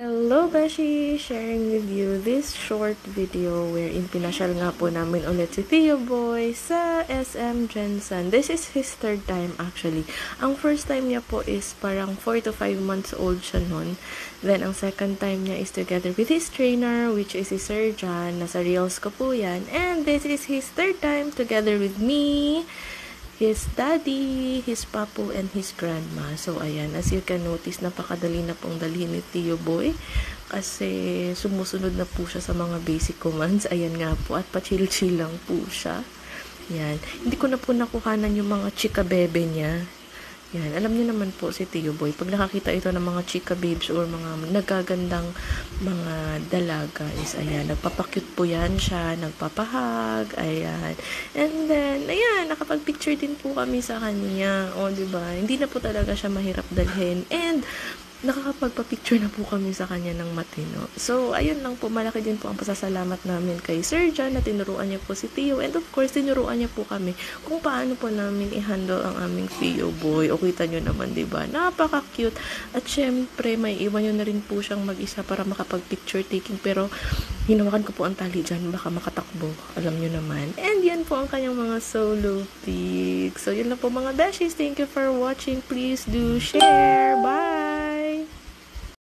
Hello, Beshi! Sharing with you this short video wherein pinasyal nga po namin ulit si Theo Boy sa SM Jensen. This is his third time actually. Ang first time niya po is parang 4 to 5 months old siya nun. Then, ang second time niya is together with his trainer, which is si Sir John. Nasa Reels ko po yan. And this is his third time together with me, his daddy, his papu, and his grandma. So, ayan, as you can notice, napakadali na pong dalhin ni Theo Boy kasi sumusunod na po siya sa mga basic commands. Ayan nga po, at pa-chill-chill lang po siya. Yan. Hindi ko na po nakuhanan yung mga chika bebe niya. Yan. Alam niyo naman po si Theo Boy, pag nakakita ito ng mga chika babes or mga nagagandang mga dalaga is, ayan, nagpapakyut po yan siya, nagpapahag, ayan. And then, ayan, nakapag-picture din po kami sa kanya. O, diba? Hindi na po talaga siya mahirap dalhin. And, nakakapagpa-picture na po kami sa kanya ng matino. So, ayun lang po, malaki din po ang pasasalamat namin kay Sir John na tinuruan niya po si Theo. And of course, tinuruan niya po kami kung paano po namin i-handle ang aming Theo Boy. O kita nyo naman, diba? Napaka-cute. At syempre, may iwan nyo na rin po siyang mag-isa para makapag-picture taking. Pero, hinawakan ko po ang tali dyan, baka makatakbo. Alam nyo naman. And yan po ang kanyang mga solo pics. So, yun lang po mga beshies. Thank you for watching. Please do share. Bye!